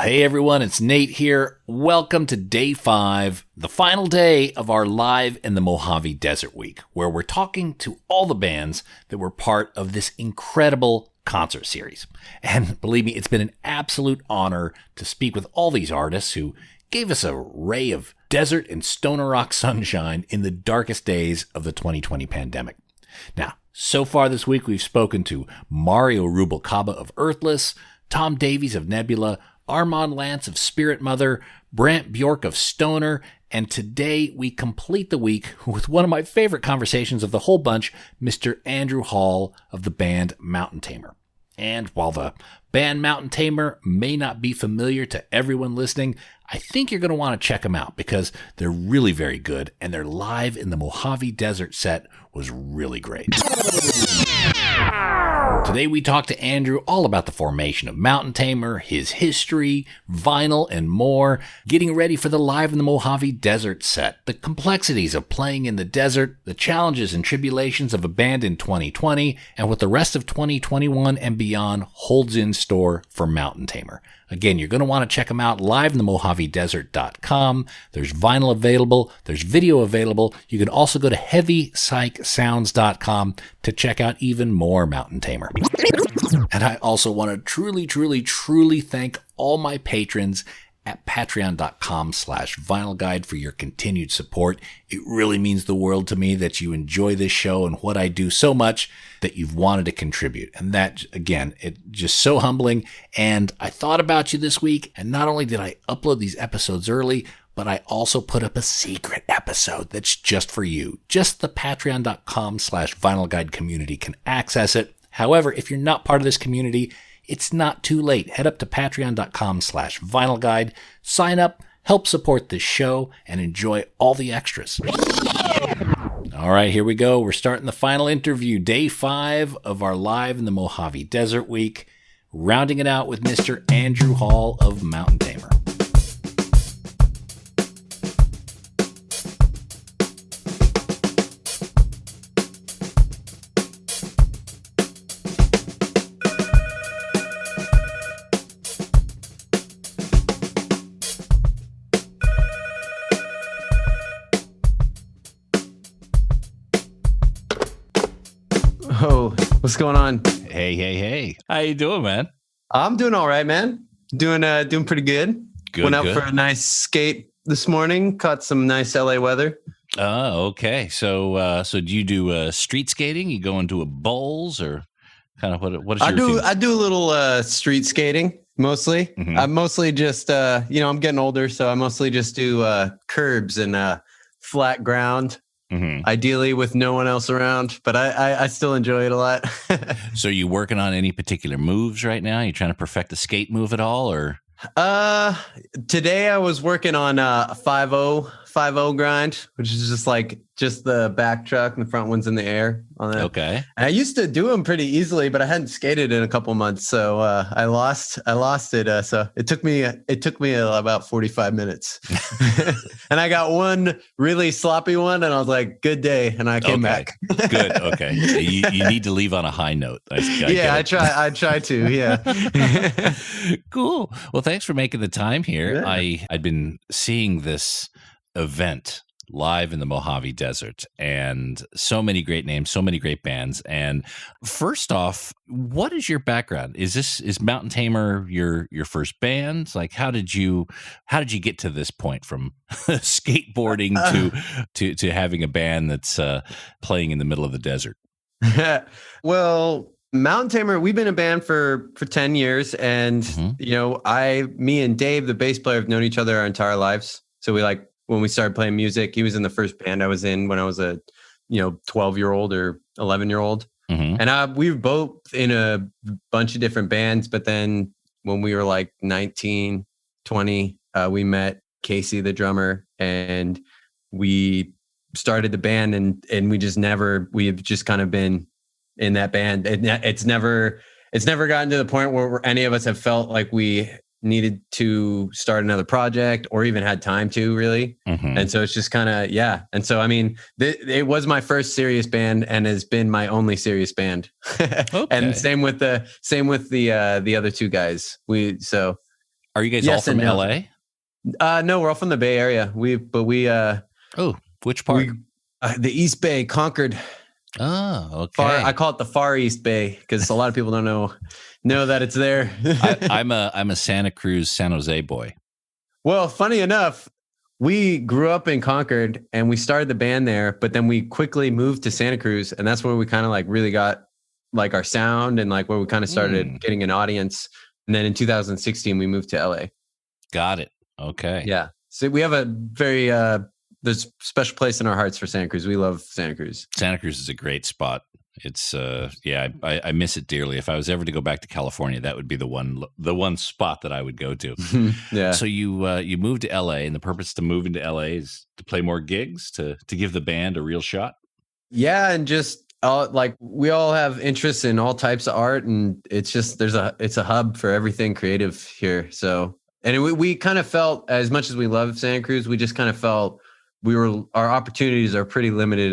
Hey everyone, it's Nate here. Welcome to day 5, the final day of our Live in the Mojave Desert week, where we're talking to all the bands that were part of this incredible concert series. And believe me, it's been an absolute honor to speak with all these artists who gave us a ray of desert and stoner rock sunshine in the darkest days of the 2020 pandemic. Now, so far this week, we've spoken to Mario Rubalcaba of Earthless, Tom Davies of Nebula, Armand Lance of Spirit Mother, Brant Bjork of Stoner, and today we complete the week with one of my favorite conversations of the whole bunch, Mr. Andrew Hall of the band Mountain Tamer. And while the band Mountain Tamer may not be familiar to everyone listening, I think you're going to want to check them out because they're really very good, and their Live in the Mojave Desert set was really great. Today we talk to Andrew all about the formation of Mountain Tamer, his history, vinyl, and more, getting ready for the Live in the Mojave Desert set, the complexities of playing in the desert, the challenges and tribulations of a band in 2020, and what the rest of 2021 and beyond holds in store for Mountain Tamer. Again, you're going to want to check them out, liveinthemojavedesert.com. There's vinyl available. There's video available. You can also go to heavypsychsounds.com to check out even more Mountain Tamer. And I also want to truly thank all my patrons at patreon.com/vinylguide for your continued support. It really means the world to me that you enjoy this show and what I do so much that you've wanted to contribute. And that, again, it's just so humbling. And I thought about you this week, and not only did I upload these episodes early, but I also put up a secret episode that's just for you. Just the patreon.com/vinylguide community can access it. However, if you're not part of this community, it's not too late. Head up to patreon.com/vinylguide, sign up, help support this show, and enjoy all the extras. All right, here we go. We're starting the final interview, day 5 of our Live in the Mojave Desert week, rounding it out with Mr. Andrew Hall of Mountain Tamer. Oh, what's going on? Hey. How you doing, man? I'm doing all right, man. Doing pretty good. Went out for a nice skate this morning. Caught some nice LA weather. Oh, okay. So do you do street skating? You go into a bowls or kind of what is your routine? I do a little street skating mostly. Mm-hmm. I mostly just I'm getting older, so I mostly just do curbs and flat ground. Mm-hmm. Ideally with no one else around, but I still enjoy it a lot. So are you working on any particular moves right now? You trying to perfect the skate move at all, or? Today I was working on a 5-0 grind, which is just the back truck and the front one's in the air on that. Okay. And I used to do them pretty easily, but I hadn't skated in a couple months, so I lost it. So it took me about 45 minutes, and I got one really sloppy one, and I was like, "Good day," and I came back. Good. Okay. You need to leave on a high note. I try to. Yeah. Cool. Well, thanks for making the time here. Yeah. I'd been seeing this event Live in the Mojave Desert, and so many great names, so many great bands. And first off, what is your background? Is Mountain Tamer your first band? Like, how did you get to this point from skateboarding to having a band that's playing in the middle of the desert? Well, Mountain Tamer, we've been a band for 10 years, and mm-hmm. Me and Dave, the bass player, have known each other our entire lives. So when we started playing music, he was in the first band I was in when I was a 12-year-old or 11-year-old. Mm-hmm. And we were both in a bunch of different bands. But then when we were like 19, 20, we met Casey, the drummer, and we started the band, and we've just kind of been in that band. It's never gotten to the point where any of us have felt like we needed to start another project or even had time to really. Mm-hmm. And so it's just kind of, yeah. And so, I mean, it was my first serious band and has been my only serious band. Okay. And same with the other two guys. Are you guys all from no. LA? No, we're all from the Bay Area. Oh, which part? The East Bay, Concord. Oh, okay. I call it the Far East Bay because a lot of people don't know that it's there. I'm a Santa Cruz, San Jose boy. Well, funny enough, we grew up in Concord and we started the band there, but then we quickly moved to Santa Cruz, and that's where we kind of like really got like our sound and like where we kind of started getting an audience. And then in 2016, we moved to LA. Got it. Okay. Yeah. So we have a very there's a special place in our hearts for Santa Cruz. We love Santa Cruz. Santa Cruz is a great spot. It's I miss it dearly. If I was ever to go back to California, that would be the one spot that I would go to. Yeah. So you moved to LA, and the purpose to move into LA is to play more gigs, to give the band a real shot. Yeah, and just like we all have interests in all types of art, and it's just it's a hub for everything creative here. So, and we kind of felt, as much as we love Santa Cruz, we just kind of felt our opportunities are pretty limited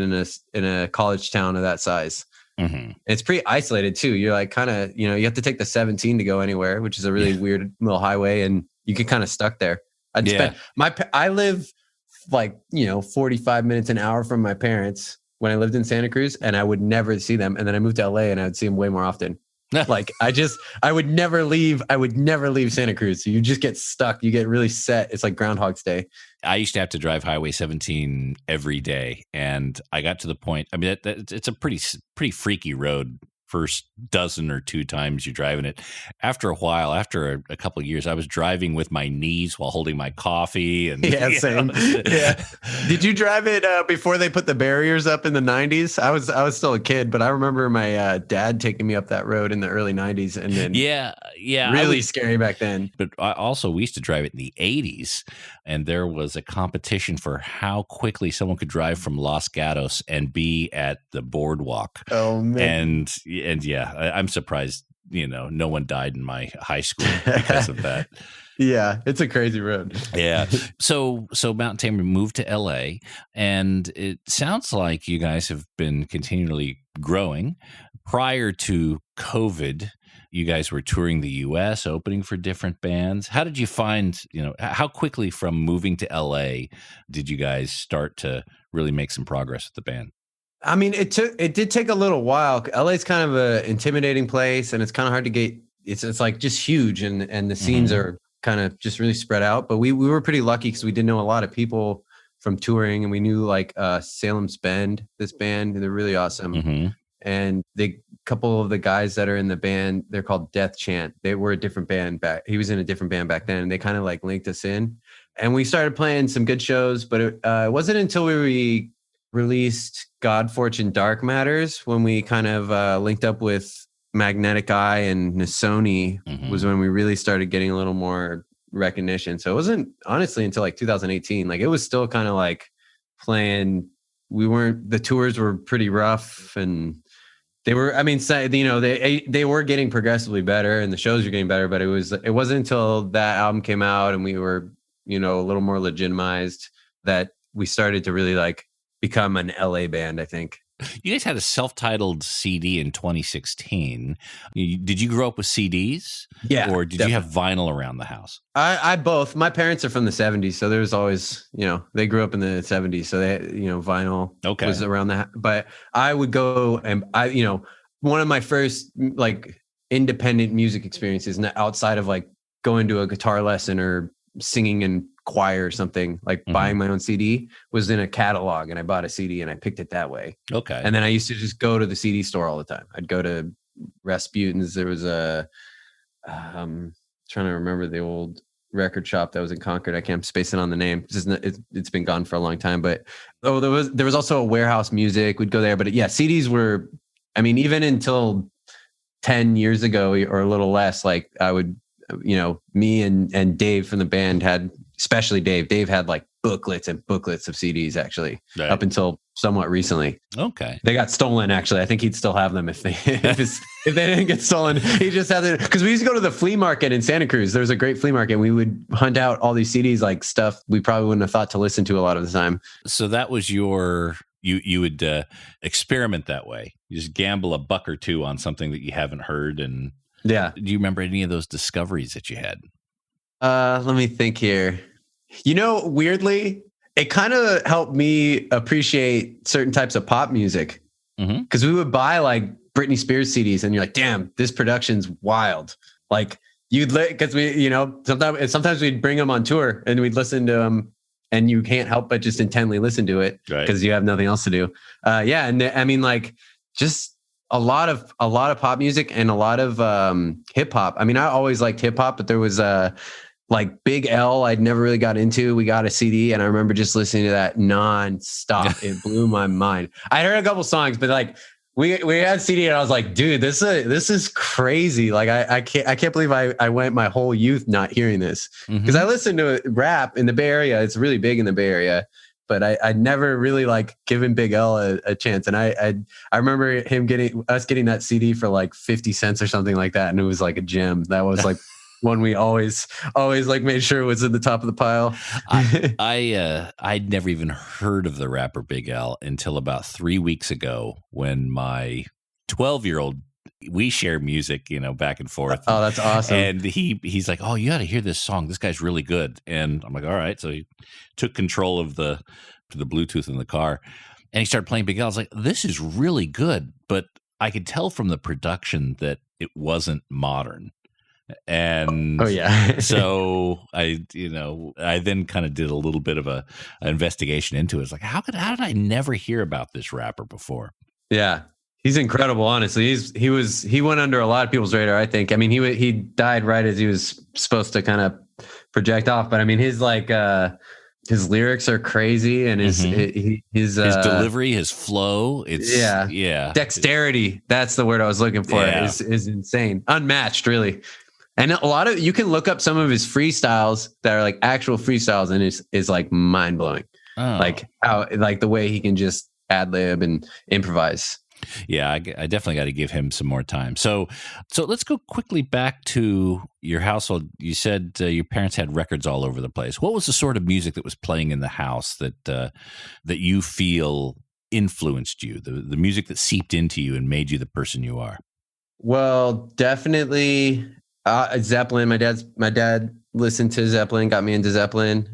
in a college town of that size. Mm-hmm. It's pretty isolated too. You're like kind of, you have to take the 17 to go anywhere, which is a really weird little highway, and you get kind of stuck there. I live like, 45 minutes, an hour from my parents when I lived in Santa Cruz, and I would never see them. And then I moved to LA and I would see them way more often. Like I would never leave Santa Cruz. So you just get stuck. You get really set. It's like Groundhog's Day. I used to have to drive Highway 17 every day. And I got to the point, I mean, it's a pretty freaky road. First dozen or two times you're driving it. After a while, after a couple of years, I was driving with my knees while holding my coffee. And same. Yeah. Did you drive it before they put the barriers up in the 90s? I was still a kid, but I remember my dad taking me up that road in the early 90s, and then really scary back then. But we used to drive it in the 80s, and there was a competition for how quickly someone could drive from Los Gatos and be at the boardwalk. Oh man! And yeah, I'm surprised, no one died in my high school because of that. Yeah, it's a crazy road. Yeah. So Mountain Tamer moved to LA, and it sounds like you guys have been continually growing. Prior to COVID, you guys were touring the US, opening for different bands. How did you find, how quickly from moving to LA did you guys start to really make some progress with the band? I mean, it did take a little while. LA's kind of an intimidating place, and it's kind of hard to get. It's like just huge, and the scenes are kind of just really spread out. But we were pretty lucky because we did know a lot of people from touring, and we knew like Salem's Bend, this band. They're really awesome. Mm-hmm. And a couple of the guys that are in the band, they're called Death Chant. They were a different band back. He was in a different band back then, and they kind of like linked us in. And we started playing some good shows, but it wasn't until we released God Fortune Dark Matters when we kind of linked up with Magnetic Eye and Nasoni was when we really started getting a little more recognition. So it wasn't honestly until like 2018. Like it was still kind of like playing. The tours were pretty rough, and they were, I mean, they were getting progressively better and the shows were getting better, but it wasn't until that album came out and we were, a little more legitimized that we started to really like become an LA band, I think. You guys had a self-titled CD in 2016. Did you grow up with CDs? Yeah. Or did you have vinyl around the house? I both. My parents are from the 70s, so there was always, they grew up in the 70s, so they, vinyl was around that. But I would go and one of my first like independent music experiences outside of like going to a guitar lesson or singing in choir or something, like buying my own CD, was in a catalog, and I bought a CD and I picked it that way. Okay. And then I used to just go to the CD store all the time. I'd go to Rasputin's. There was trying to remember the old record shop that was in Concord. I can't space it on the name. It's been gone for a long time, but there was also a Warehouse Music. We'd go there, but yeah, CDs were, I mean, even until 10 years ago or a little less, like I would, me and Dave from the band had, especially Dave had like booklets and booklets of CDs actually, right, up until somewhat recently. Okay. They got stolen actually. I think he'd still have them if they didn't get stolen. He just had it because we used to go to the flea market in Santa Cruz. There was a great flea market. We would hunt out all these CDs, like stuff we probably wouldn't have thought to listen to a lot of the time. So that was you would experiment that way. You just gamble $1 or $2 on something that you haven't heard. And yeah. Do you remember any of those discoveries that you had? Let me think here. Weirdly, it kind of helped me appreciate certain types of pop music because we would buy like Britney Spears CDs and you're like, damn, this production's wild. Like because we, sometimes we'd bring them on tour and we'd listen to them and you can't help but just intently listen to it because you have nothing else to do. And I mean, like just a lot of pop music and a lot of hip hop. I mean, I always liked hip hop, but there was like Big L, I'd never really got into. We got a CD and I remember just listening to that nonstop. It blew my mind. I heard a couple songs, but like we had a CD and I was like, dude, this is crazy. Like I can't believe I went my whole youth not hearing this because I listened to rap in the Bay Area. It's really big in the Bay Area, but I never really like given Big L a chance. And I remember getting that CD for like 50 cents or something like that. And it was like a gem. That was like one we always like made sure was in the top of the pile. I'd never even heard of the rapper Big L until about 3 weeks ago when my 12-year-old, we share music, back and forth. Oh, that's awesome. And he's like, oh, you got to hear this song. This guy's really good. And I'm like, all right. So he took control of the Bluetooth in the car and he started playing Big L. I was like, this is really good. But I could tell from the production that it wasn't modern. And so I then kind of did a little bit of an investigation into it. It's like, how did I never hear about this rapper before? Yeah, he's incredible. Honestly, he went under a lot of people's radar. I think. I mean, he died right as he was supposed to kind of project off. But I mean, his lyrics are crazy, and his delivery, his flow, dexterity. That's the word I was looking for. Is insane, unmatched, really. And you can look up some of his freestyles that are like actual freestyles, and is like mind blowing. Oh. Like how, like the way he can just ad lib and improvise. Yeah, I definitely got to give him some more time. So let's go quickly back to your household. You said your parents had records all over the place. What was the sort of music that was playing in the house that you feel influenced you? The music that seeped into you and made you the person you are? Well, definitely. Zeppelin. My dad listened to Zeppelin, got me into Zeppelin,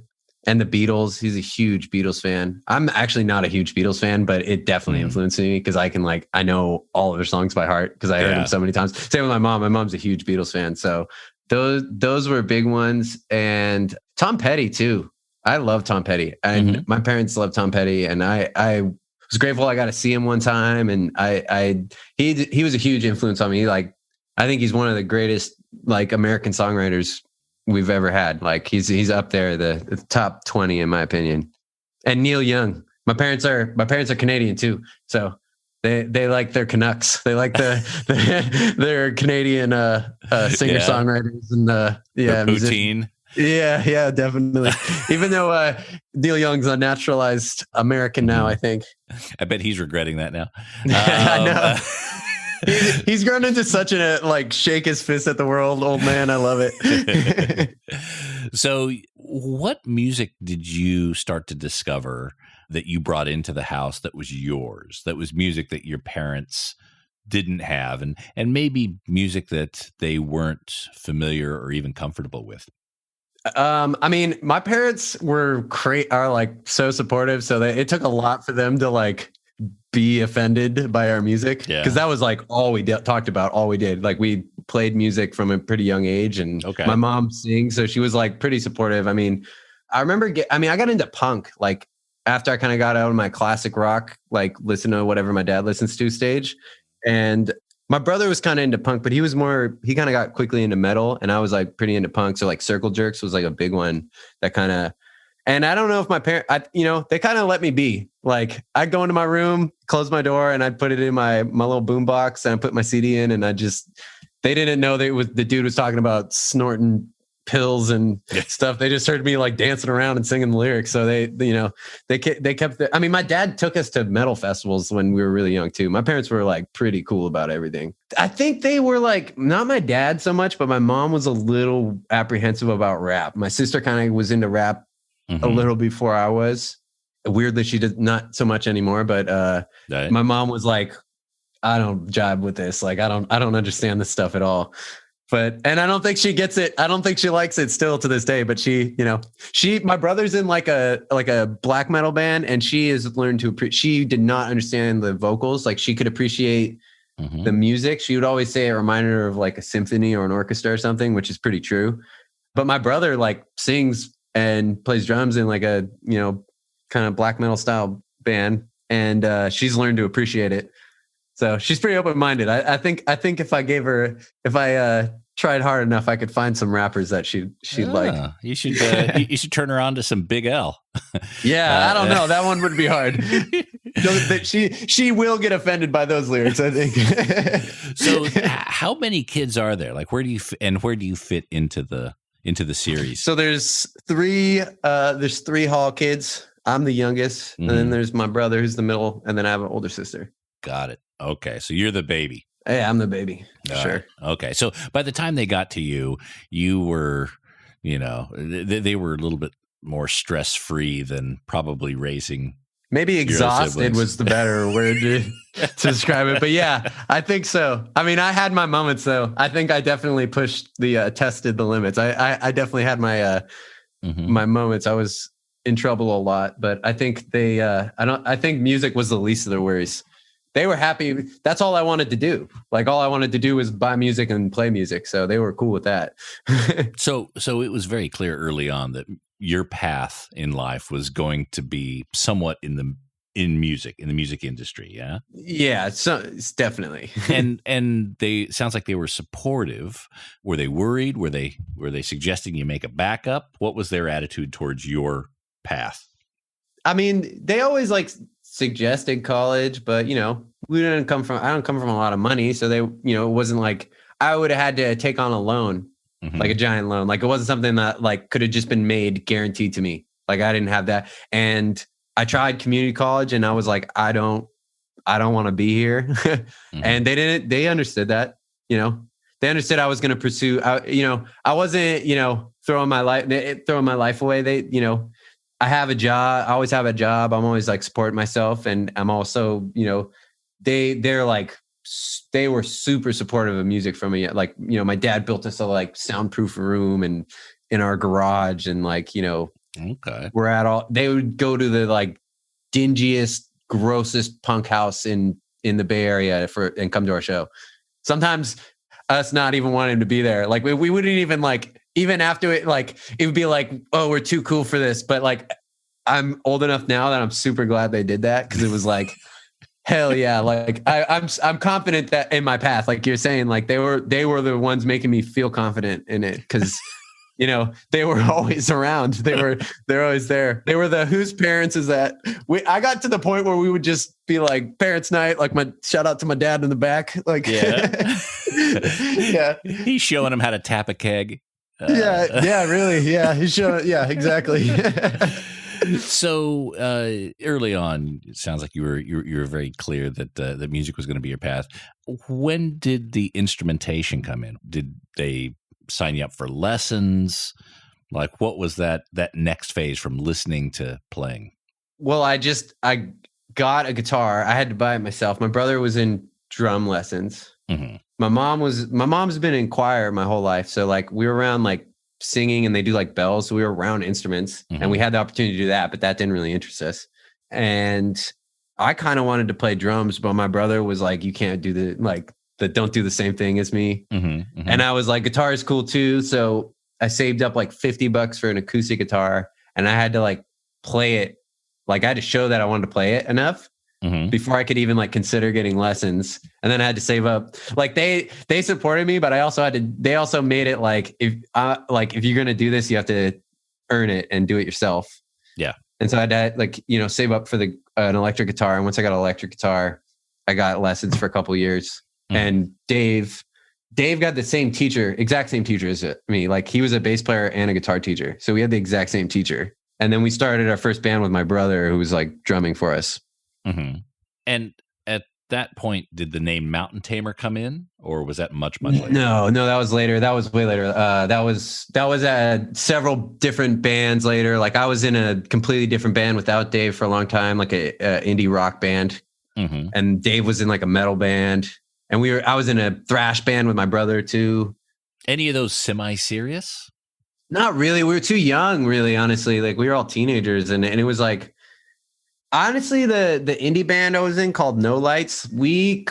and the Beatles. He's a huge Beatles fan. I'm actually not a huge Beatles fan, but it definitely influenced me because I know all of their songs by heart because I heard them so many times. Same with my mom. My mom's a huge Beatles fan, so those were big ones. And Tom Petty too. I love Tom Petty, and my parents love Tom Petty, and I was grateful I got to see him one time, and he was a huge influence on me. Like I think he's one of the greatest like American songwriters we've ever had. Like he's up there, the top 20 in my opinion. And Neil Young. My parents are Canadian too, so they like their Canucks. They like their Canadian singer songwriters and poutine. Yeah, definitely. Even though Neil Young's a naturalized American now, I think. I bet he's regretting that now. I know. He's grown into such a like shake his fist at the world, old man. I love it. So what music did you start to discover that you brought into the house that was yours, that was music that your parents didn't have, and maybe music that they weren't familiar or even comfortable with? I mean, my parents are like so supportive, so that it took a lot for them to like be offended by our music, because that was like all we talked about, all we did. Like we played music from a pretty young age, and my mom sings, so she was like pretty supportive. I mean, I remember I got into punk like after I kind of got out of my classic rock, like listen to whatever my dad listens to stage. And my brother was kind of into punk, but he kind of got quickly into metal, and I was like pretty into punk. So like Circle Jerks was like a big one that kind of. And I don't know if my parents, they kind of let me be. Like I'd go into my room, close my door, and I'd put it in my little boombox, and I put my CD in, and they didn't know that the dude was talking about snorting pills and stuff. They just heard me like dancing around and singing the lyrics. So they kept I mean, my dad took us to metal festivals when we were really young too. My parents were like pretty cool about everything. I think they were like, not my dad so much, but my mom was a little apprehensive about rap. My sister kind of was into rap a little before I was. Weirdly, she did not so much anymore, but my mom was like, I don't jive with this. Like, I don't understand this stuff at all. and I don't think she gets it. I don't think she likes it still to this day, but my brother's in like a black metal band, and she has learned to she did not understand the vocals. Like she could appreciate the music. She would always say it reminded her of like a symphony or an orchestra or something, which is pretty true. But my brother like sings and plays drums in like a, kind of black metal style band. And she's learned to appreciate it. So she's pretty open-minded. I think if I tried hard enough, I could find some rappers that she'd like. You should turn her on to some Big L. Yeah, I don't know. That one would be hard. She will get offended by those lyrics, I think. So how many kids are there? Like where do you fit into the series? So there's three Hall kids. I'm the youngest, and then there's my brother who's the middle, and then I have an older sister. Got it. Okay, so you're the baby. Hey, I'm the baby. Sure. Right. Okay, so by the time they got to you, you were, they were a little bit more stress-free than probably raising. Maybe exhausted was the better word to describe it. But yeah, I think so. I mean, I had my moments though. I think I definitely tested the limits. I definitely had my my moments. I was in trouble a lot, but I think I think music was the least of their worries. They were happy. That's all I wanted to do. Like all I wanted to do was buy music and play music. So they were cool with that. So it was very clear early on that your path in life was going to be somewhat in the music industry. Yeah. Yeah. It's definitely. and they sounds like they were supportive. Were they worried? Were they suggesting you make a backup? What was their attitude towards your path? I mean, they always like suggested college, but I don't come from a lot of money. So they, it wasn't like I would have had to take on a loan, like a giant loan. Like it wasn't something that like could have just been made guaranteed to me. Like I didn't have that. And I tried community college and I was like, I don't want to be here. And they understood that, they understood I was going to pursue, I wasn't, throwing my life away. I have a job. I always have a job. I'm always like supporting myself. And I'm also, they were super supportive of music from me. Like, my dad built us a like soundproof room and in our garage and like, okay. They would go to the like dingiest, grossest punk house in the Bay Area and come to our show. Sometimes us not even wanting to be there. Like we wouldn't even like, even after it, like it would be like, oh, we're too cool for this. But like, I'm old enough now that I'm super glad they did that. Cause it was like, hell yeah. Like I'm confident that in my path, like you're saying, like they were the ones making me feel confident in it. Cause they were always around. They're always there. They were the whose parents is that? I got to the point where we would just be like parents' night. Like shout out to my dad in the back. Like yeah, yeah. He's showing him how to tap a keg. Yeah, really. Yeah, he's showing. Yeah, exactly. So early on, it sounds like you were very clear that the music was going to be your path. When did the instrumentation come in? Did they sign you up for lessons? Like what was that next phase from listening to playing? Well, I got a guitar. I had to buy it myself. My brother was in drum lessons. My mom's been in choir my whole life. So like we were around like singing and they do like bells. So we were around instruments and we had the opportunity to do that, but that didn't really interest us. And I kind of wanted to play drums, but my brother was like, you can't do don't do the same thing as me. And I was like, guitar is cool too. So I saved up like $50 for an acoustic guitar and I had to like play it. Like I had to show that I wanted to play it enough before I could even like consider getting lessons. And then I had to save up. Like they supported me, but they also made it like, if you're going to do this, you have to earn it and do it yourself. Yeah. And so I had to save up for an electric guitar. And once I got an electric guitar, I got lessons for a couple of years. And Dave got the exact same teacher as me. Like he was a bass player and a guitar teacher. So we had the exact same teacher. And then we started our first band with my brother who was like drumming for us. And at that point, did the name Mountain Tamer come in or was that much later? No, that was later. That was way later. That was several different bands later. Like I was in a completely different band without Dave for a long time, like a indie rock band. And Dave was in like a metal band. And I was in a thrash band with my brother too. Any of those semi-serious? Not really. We were too young, really, honestly. Like we were all teenagers, and it was like, honestly, the indie band I was in called No Lights, we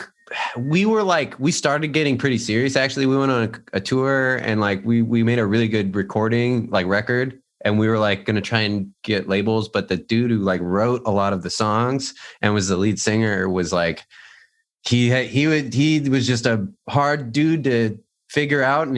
were like, we started getting pretty serious. Actually, we went on a tour, and like we made a really good recording, like record, and we were like going to try and get labels. But the dude who like wrote a lot of the songs and was the lead singer was like, he was just a hard dude to figure out, and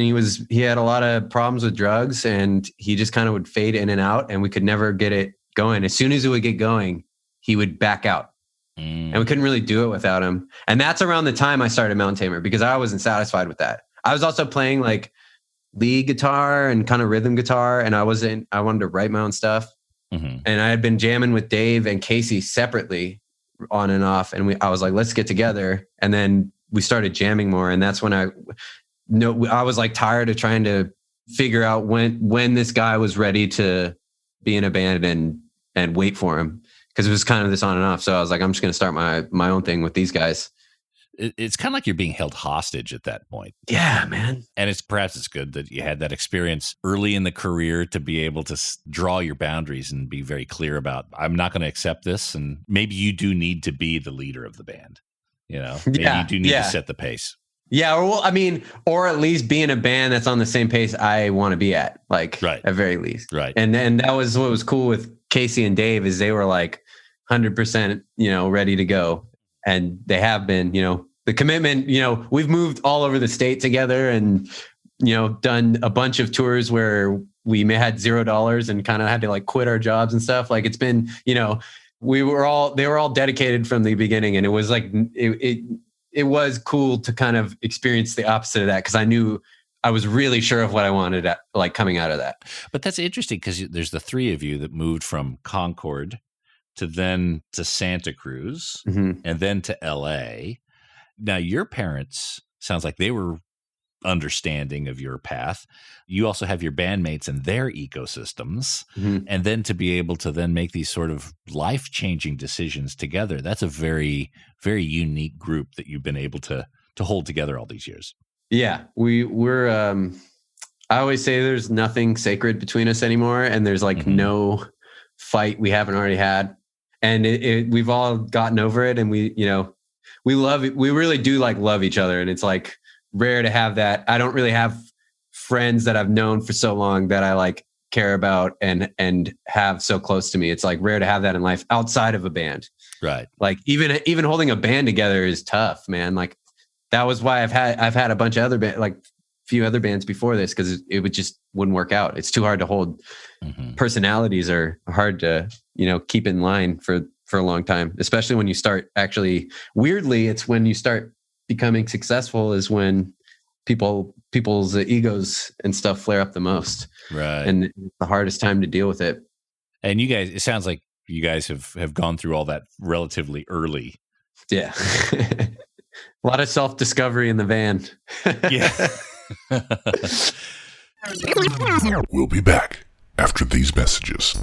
he had a lot of problems with drugs, and he just kind of would fade in and out, and we could never get it going. As soon as it would get going, he would back out, and we couldn't really do it without him. And that's around the time I started Mountain Tamer, because I wasn't satisfied with that. I was also playing like lead guitar and kind of rhythm guitar, and I wanted to write my own stuff. And I had been jamming with Dave and Casey separately on and off, and I was like, let's get together. And then we started jamming more, and that's when I was like tired of trying to figure out when this guy was ready to be in a band and wait for him, because it was kind of this on and off. So I was like, I'm just going to start my own thing with these guys. It's kind of like you're being held hostage at that point. Yeah, man. And perhaps it's good that you had that experience early in the career to be able to draw your boundaries and be very clear about, I'm not going to accept this. And maybe you do need to be the leader of the band. Maybe you do need to set the pace. Yeah, or at least be in a band that's on the same pace I want to be at, like right. At very least. Right. And that was what was cool with Casey and Dave, is they were like 100%, ready to go. And they have been, the commitment, we've moved all over the state together and, done a bunch of tours where we had $0 and kind of had to like quit our jobs and stuff. Like it's been, they were all dedicated from the beginning, and it was like, it was cool to kind of experience the opposite of that, because I knew I was really sure of what I wanted like coming out of that. But that's interesting, because there's the three of you that moved from Concord to Santa Cruz and then to LA. Now, your parents, sounds like they were understanding of your path. You also have your bandmates and their ecosystems. And then to be able to then make these sort of life-changing decisions together, that's a very, very unique group that you've been able to hold together all these years. Yeah, we're I always say there's nothing sacred between us anymore, and there's like no fight we haven't already had. And we've all gotten over it, and we really do like love each other. And it's like rare to have that. I don't really have friends that I've known for so long that I like care about and have so close to me. It's like rare to have that in life outside of a band. Right. Like even holding a band together is tough, man. Like that was why I've had a bunch of other few other bands before this, because it wouldn't work out. It's too hard to hold. Personalities are hard to, keep in line for a long time, especially when you start actually, weirdly, it's when you start becoming successful is when people's egos and stuff flare up the most. Right. And it's the hardest time to deal with it. And you guys, it sounds like you guys have gone through all that relatively early. Yeah. A lot of self-discovery in the van. Yeah. We'll be back after these messages.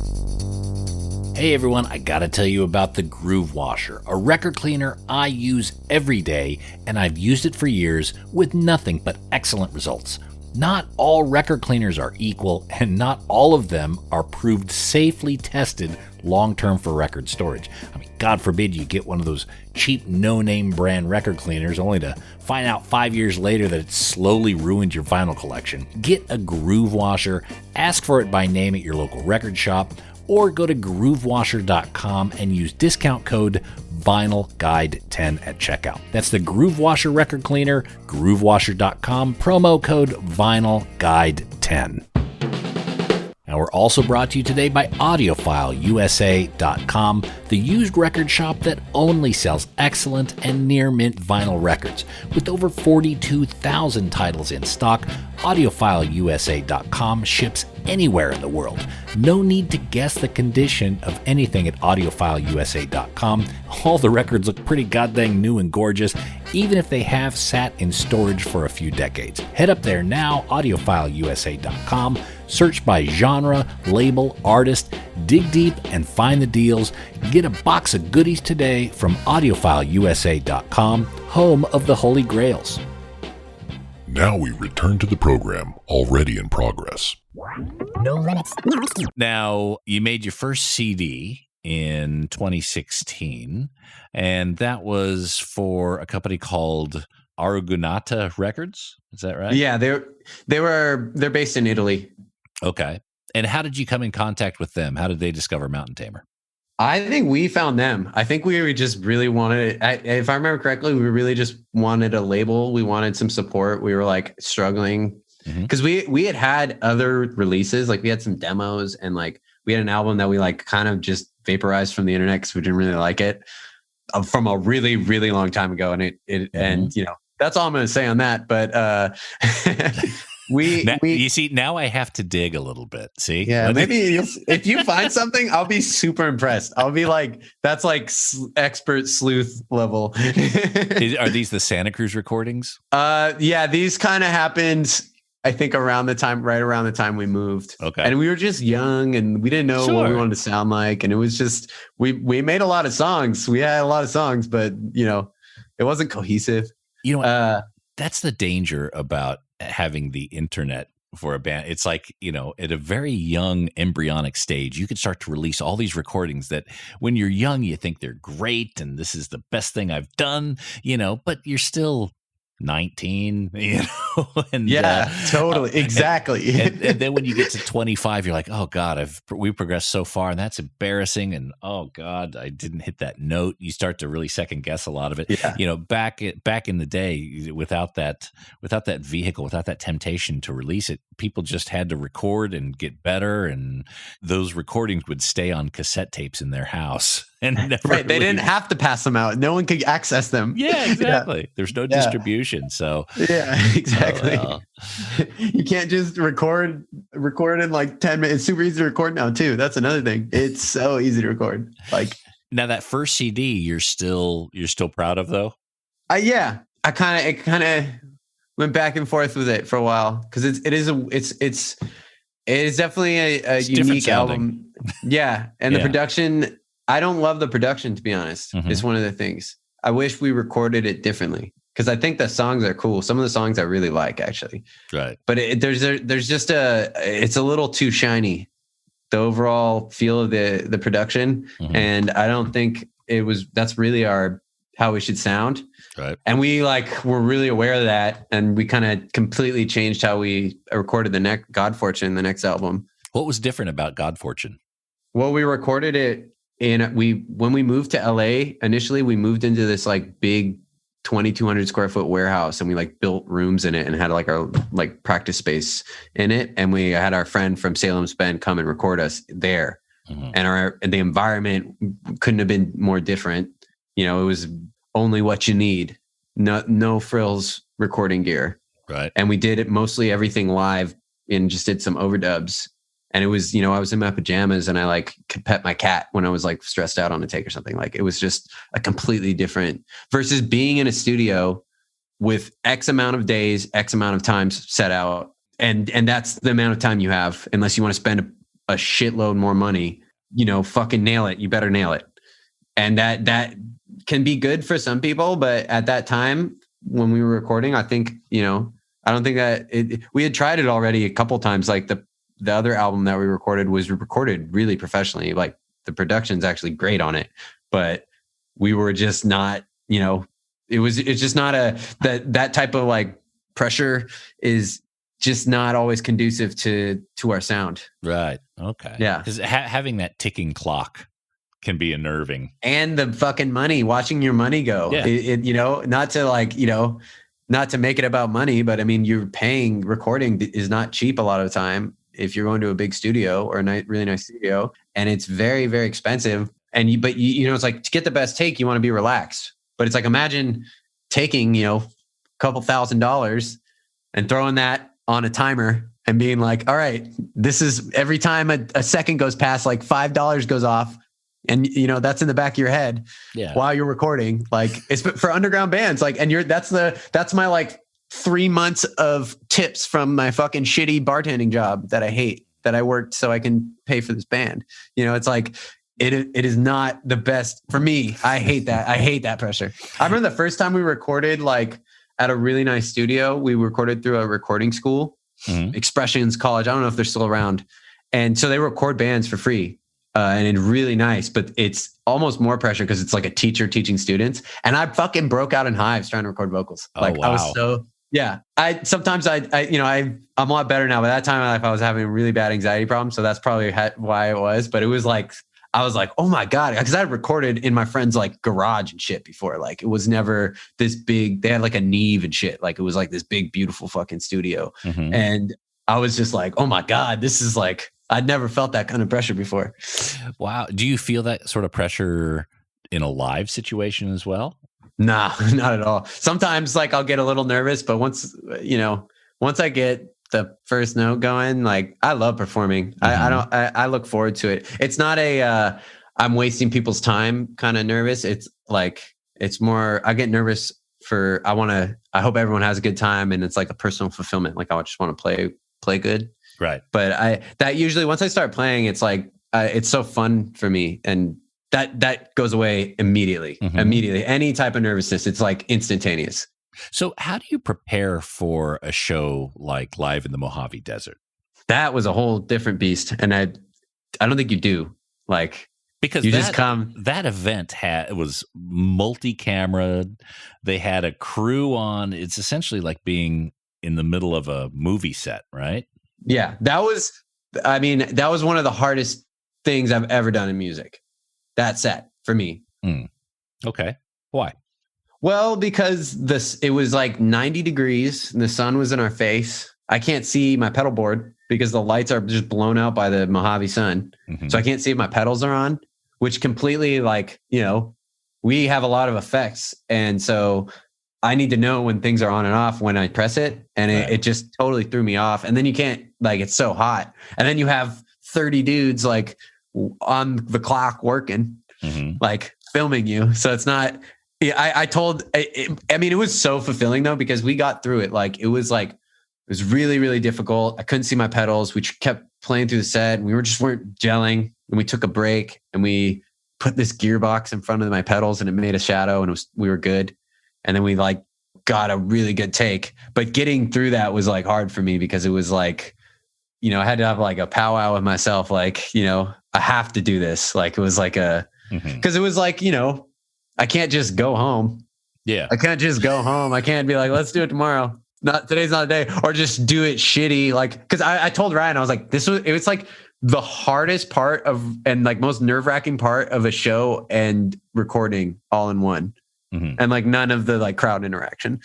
Hey everyone, I gotta tell you about the Groove Washer, a record cleaner I use every day, and I've used it for years with nothing but excellent results. Not all record cleaners are equal, and not all of them are proved safely tested long-term for record storage. I mean, God forbid you get one of those cheap no-name brand record cleaners only to find out 5 years later that it's slowly ruined your vinyl collection. Get a Groove Washer, ask for it by name at your local record shop, or go to groovewasher.com and use discount code VinylGuide10 at checkout. That's the Groove Washer record cleaner, groovewasher.com, promo code VinylGuide10. Now, we're also brought to you today by AudiofileUSA.com, the used record shop that only sells excellent and near-mint vinyl records. With over 42,000 titles in stock, AudiofileUSA.com ships anywhere in the world. No need to guess the condition of anything at AudiofileUSA.com. All the records look pretty goddamn new and gorgeous, even if they have sat in storage for a few decades. Head up there now, AudiofileUSA.com. Search by genre, label, artist, dig deep, and find the deals. Get a box of goodies today from AudiofileUSA.com, home of the Holy Grails. Now we return to the program already in progress. No limits. Now, you made your first CD in 2016, and that was for a company called Argonauta Records. Is that right? Yeah, they're based in Italy. Okay. And how did you come in contact with them? How did they discover Mountain Tamer? I think we found them. I think we just really wanted it. If I remember correctly, we really just wanted a label. We wanted some support. We were like struggling because we had other releases. Like we had some demos and like we had an album that we like kind of just vaporized from the internet because we didn't really like it from a really, really long time ago. And and you know, that's all I'm going to say on that. But you see, now I have to dig a little bit. See, yeah, maybe if you find something, I'll be super impressed. I'll be like, that's like expert sleuth level. Are these the Santa Cruz recordings? Yeah, these kind of happened, I think, right around the time we moved. Okay, and we were just young and we didn't know what we wanted to sound like, and it was just we made a lot of songs. We had a lot of songs, but you know, it wasn't cohesive. You know, that's the danger about having the internet for a band. It's like, you know, at a very young embryonic stage, you can start to release all these recordings that when you're young, you think they're great and this is the best thing I've done, you know, but you're still 19, you know, and totally, exactly. And then when you get to 25, you're like, oh God, we progressed so far, and that's embarrassing. And oh God, I didn't hit that note. You start to really second guess a lot of it. Yeah. You know, back in the day, without that vehicle, without that temptation to release it, people just had to record and get better, and those recordings would stay on cassette tapes in their house. And they didn't have to pass them out. No one could access them. Yeah, exactly. Yeah. There's no distribution. So yeah, exactly. You can't just record in like 10 minutes. It's super easy to record now too. That's another thing. It's so easy to record. Like now, that first CD, you're still proud of though. Yeah, I kind of went back and forth with it for a while because it is definitely a unique album. Yeah, and the production. I don't love the production, to be honest. It's one of the things. I wish we recorded it differently because I think the songs are cool. Some of the songs I really like, actually. Right. But there's just it's a little too shiny, the overall feel of the production. And I don't think that's really how we should sound. Right. And we were really aware of that. And we kind of completely changed how we recorded the God Fortune, the next album. What was different about God Fortune? Well, we recorded it. And when we moved to LA, initially we moved into this like big 2,200 square foot warehouse, and we like built rooms in it and had like our like practice space in it. And we had our friend from Salem's Bend come and record us there. And the environment couldn't have been more different. You know, it was only what you need, no frills recording gear. Right. And we did it mostly everything live and just did some overdubs. And it was, you know, I was in my pajamas and I like could pet my cat when I was like stressed out on a take or something. Like it was just a completely different versus being in a studio with X amount of days, X amount of times set out. And that's the amount of time you have, unless you want to spend a shitload more money, you know, fucking nail it. You better nail it. And that can be good for some people. But at that time when we were recording, I think, you know, I don't think that we had tried it already a couple times. Like the other album that we recorded was recorded really professionally. Like the production's actually great on it, but we were just not, you know, it's just not that type of like pressure is just not always conducive to our sound. Right. Okay. Yeah. Because having that ticking clock can be unnerving. And the fucking money, watching your money go, you know, not to make it about money, but I mean, you're paying. Recording is not cheap a lot of the time. If you're going to a big studio or a really nice studio, and it's very, very expensive. And you know, it's like to get the best take, you want to be relaxed, but it's like, imagine taking, you know, a couple $1,000s and throwing that on a timer and being like, all right, this is every time a second goes past, like $5 goes off. And you know, that's in the back of your head while you're recording. Like it's for underground bands, like, and that's my like 3 months of tips from my fucking shitty bartending job that I hate, that I worked so I can pay for this band. You know, it's like, it is not the best for me. I hate that. I hate that pressure. I remember the first time we recorded like at a really nice studio. We recorded through a recording school, Expressions College. I don't know if they're still around. And so they record bands for free. And it's really nice, but it's almost more pressure because it's like a teacher teaching students. And I fucking broke out in hives trying to record vocals. Oh, wow. I was so, yeah. I'm a lot better now, but that time in my life I was having a really bad anxiety problem. So that's probably why it was. But it was like, I was like, oh my God, because I had recorded in my friend's like garage and shit before. Like it was never this big, they had like a Neve and shit. Like it was like this big, beautiful fucking studio. And I was just like, oh my God, this is like, I'd never felt that kind of pressure before. Wow. Do you feel that sort of pressure in a live situation as well? Nah, not at all. Sometimes like I'll get a little nervous, but once I get the first note going, like I love performing. I look forward to it. It's not a, I'm wasting people's time kind of nervous. It's like, it's more, I get nervous for, I hope everyone has a good time. And it's like a personal fulfillment. Like I just want to play good. Right. But that usually once I start playing, it's like, it's so fun for me. And that goes away immediately. Any type of nervousness, it's like instantaneous. So how do you prepare for a show like Live in the Mojave Desert? That was a whole different beast. And I don't think you do, like, because you just come. That event was multi-camera. They had a crew on. It's essentially like being in the middle of a movie set, right? Yeah, that was one of the hardest things I've ever done in music. That set for me. Okay. Why? Well, because it was like 90 degrees and the sun was in our face. I can't see my pedal board because the lights are just blown out by the Mojave sun. So I can't see if my pedals are on, which completely like, we have a lot of effects. And so I need to know when things are on and off when I press it. And it just totally threw me off. And then you can't, like, it's so hot. And then you have 30 dudes like on the clock working, like filming you. So it's not, it was so fulfilling though, because we got through it. Like, it was really, really difficult. I couldn't see my pedals. We kept playing through the set and we weren't gelling, and we took a break and we put this gearbox in front of my pedals and it made a shadow, and we were good. And then we like got a really good take, but getting through that was like hard for me because it was like, I had to have like a powwow with myself. Like, I have to do this. Like, it was like cause it was like, I can't just go home. Yeah. I can't just go home. I can't be like, let's do it tomorrow. Today's not a day, or just do it shitty. Like, cause I told Ryan, I was like, it was like the hardest part and like most nerve-wracking part of a show and recording all in one. And like none of the like crowd interaction.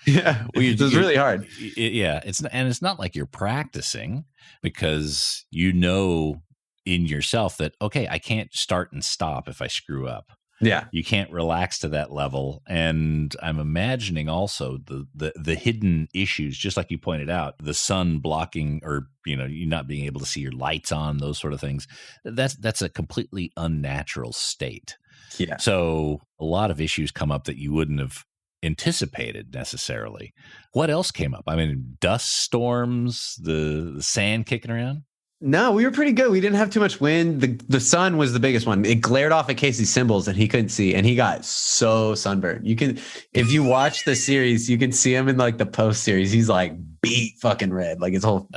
Yeah. Well, it was really hard. It's not like you're practicing, because in yourself that, okay, I can't start and stop if I screw up. Yeah. You can't relax to that level. And I'm imagining also the hidden issues, just like you pointed out, the sun blocking, or, you not being able to see your lights on, those sort of things. That's a completely unnatural state. Yeah. So a lot of issues come up that you wouldn't have anticipated necessarily. What else came up? I mean, dust storms, the sand kicking around. No, we were pretty good. We didn't have too much wind. The sun was the biggest one. It glared off at Casey's cymbals and he couldn't see, and he got so sunburned. If you watch the series, you can see him in like the post series. He's like beat fucking red, like his whole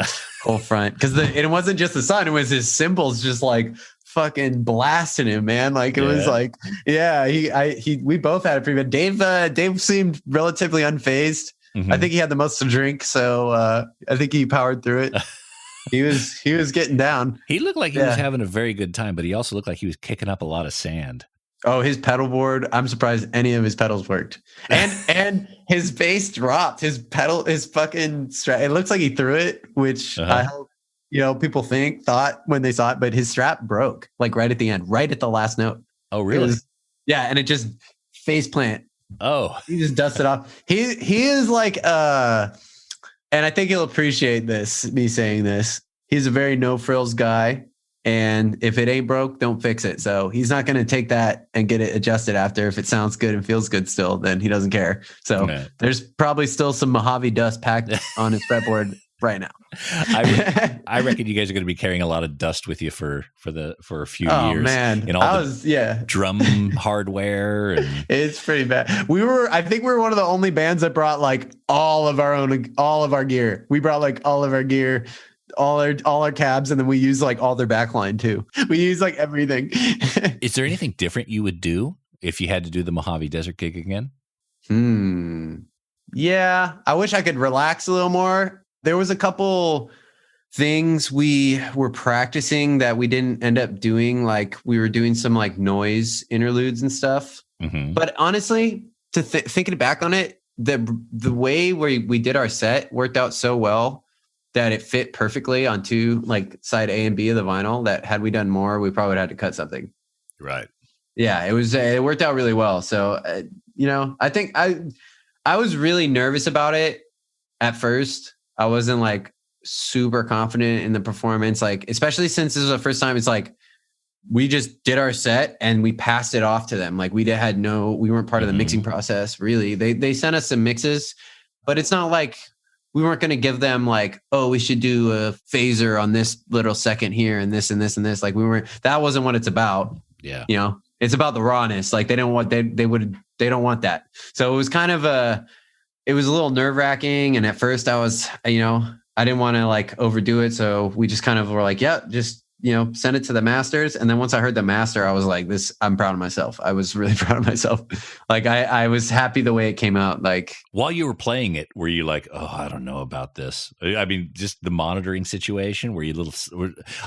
front. Because it wasn't just the sun; it was his cymbals just like fucking blasting him, man. Like it was like, we both had it pretty bad. Dave seemed relatively unfazed. I think he had the most to drink, so I think he powered through it. He was getting down. He looked like he was having a very good time, but he also looked like he was kicking up a lot of sand. Oh, his pedal board. I'm surprised any of his pedals worked. And his bass dropped. His fucking strap. It looks like he threw it, which I hope, people thought when they saw it, but his strap broke like right at the end, right at the last note. Oh, really? And it just face plant. Oh, he just dusted off. He is like, and I think he'll appreciate me saying this. He's a very no frills guy. And if it ain't broke, don't fix it. So he's not going to take that and get it adjusted after. If it sounds good and feels good still, then he doesn't care. So there's probably still some Mojave dust packed on his fretboard right now. I reckon you guys are going to be carrying a lot of dust with you for a few years. Oh man, in all drum hardware. And it's pretty bad. I think we were one of the only bands that brought like all of our gear. We brought like all of our gear, all our cabs, and then we used like all their backline too. We used like everything. Is there anything different you would do if you had to do the Mojave Desert gig again? Yeah, I wish I could relax a little more. There was a couple things we were practicing that we didn't end up doing. Like we were doing some like noise interludes and stuff. Mm-hmm. But honestly, thinking back on it, the way we did our set worked out so well that it fit perfectly onto like side A and B of the vinyl, that had we done more, we probably would have had to cut something. Right. Yeah, it worked out really well. So, I think I was really nervous about it at first. I wasn't like super confident in the performance, like, especially since this was the first time. It's like, we just did our set and we passed it off to them. Like we weren't part of the mixing process. Really. They sent us some mixes, but it's not like we weren't going to give them like, oh, we should do a phaser on this little second here and this and this and this. Like that wasn't what it's about. Yeah. It's about the rawness. Like they don't want that. So it was kind of it was a little nerve wracking. And at first I was, I didn't want to like overdo it. So we just kind of were like, yeah, just, send it to the masters. And then once I heard the master, I was like, I'm proud of myself. I was really proud of myself. Like I was happy the way it came out. Like while you were playing it, were you like, oh, I don't know about this? I mean, just the monitoring situation, were you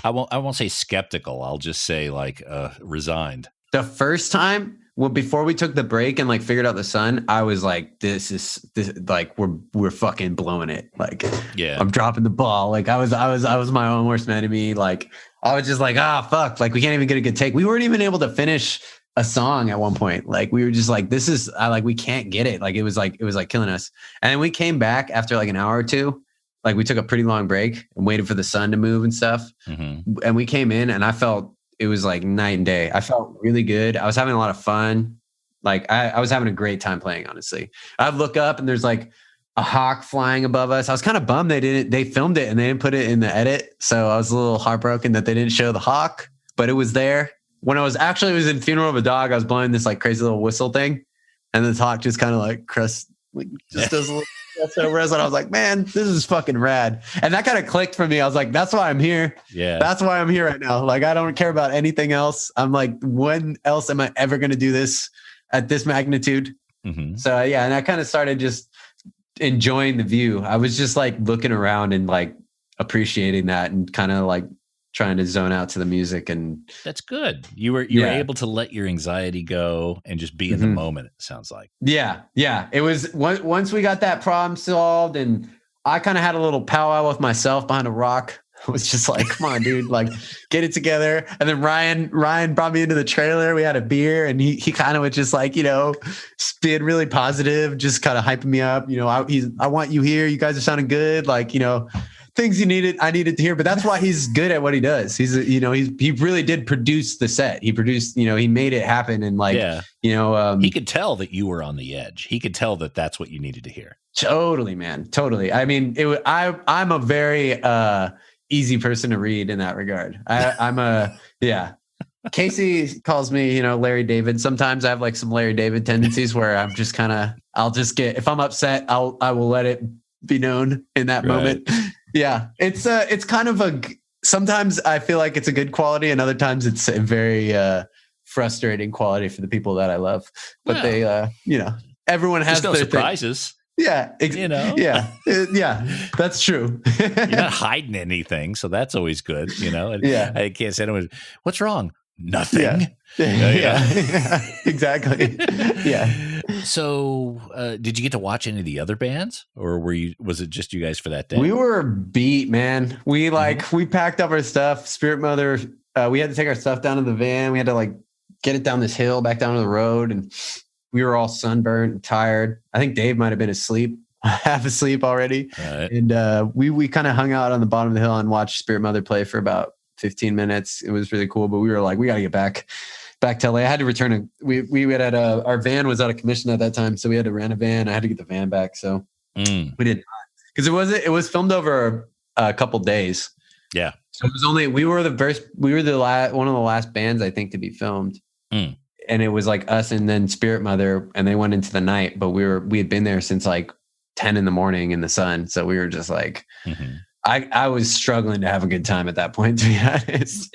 I won't say skeptical. I'll just say like resigned. The first time, before we took the break and like figured out the sun, I was like, this like we're fucking blowing it. Like, yeah, I'm dropping the ball. Like I was my own worst enemy. Like I was just like, fuck. Like we can't even get a good take. We weren't even able to finish a song at one point. Like we were just like, we can't get it. Like it was like killing us. And then we came back after like an hour or two. Like we took a pretty long break and waited for the sun to move and stuff. Mm-hmm. And we came in and I felt it was like night and day. I felt really good. I was having a lot of fun. Like I was having a great time playing, honestly. I'd look up and there's like a hawk flying above us. I was kind of bummed they filmed it and they didn't put it in the edit. So I was a little heartbroken that they didn't show the hawk, but it was there. When it was in Funeral of a Dog, I was blowing this like crazy little whistle thing. And the hawk just kind of like does a little over us. And I was like, man, this is fucking rad. And that kind of clicked for me. I was like, that's why I'm here. Yeah. That's why I'm here right now. Like, I don't care about anything else. I'm like, when else am I ever going to do this at this magnitude? Mm-hmm. So yeah. And I kind of started just enjoying the view. I was just like looking around and like appreciating that and kind of like trying to zone out to the music. And that's good. You were able to let your anxiety go and just be in the moment, it sounds like. Yeah. It was once we got that problem solved and I kind of had a little powwow with myself behind a rock. I was just like, come on, dude, like get it together. And then Ryan brought me into the trailer. We had a beer and he kind of was just like, being really positive, just kind of hyping me up. I want you here. You guys are sounding good. Like, things I needed to hear, but that's why he's good at what he does. He really did produce the set. He produced, he made it happen. And like, he could tell that you were on the edge. He could tell that that's what you needed to hear. Totally, man. Totally. I mean, I'm a very, easy person to read in that regard. Casey calls me, Larry David. Sometimes I have like some Larry David tendencies where I'm just if I'm upset, I will let it be known in that moment. Yeah. It's kind of sometimes I feel like it's a good quality and other times it's a very, frustrating quality for the people that I love, but they, everyone has no surprises. Yeah. Yeah, that's true. You're not hiding anything. So that's always good, And I can't say anyone, what's wrong? Nothing. Yeah. Exactly. Yeah. So did you get to watch any of the other bands or was it just you guys for that day? We were beat, man. We we packed up our stuff. Spirit Mother, we had to take our stuff down to the van. We had to like get it down this hill back down to the road and we were all sunburned and tired. I think Dave might have been half asleep already. Right. And we kind of hung out on the bottom of the hill and watched Spirit Mother play for about 15 minutes. It was really cool, but we were like, we got to get back to LA. I had to return. Our van was out of commission at that time. So we had to rent a van. I had to get the van back. So we did not, because it was filmed over a couple days. Yeah. So it was we were one of the last bands, I think, to be filmed. Mm. And it was like us and then Spirit Mother, and they went into the night, but we had been there since like 10 in the morning in the sun. So we were just like, I was struggling to have a good time at that point, to be honest,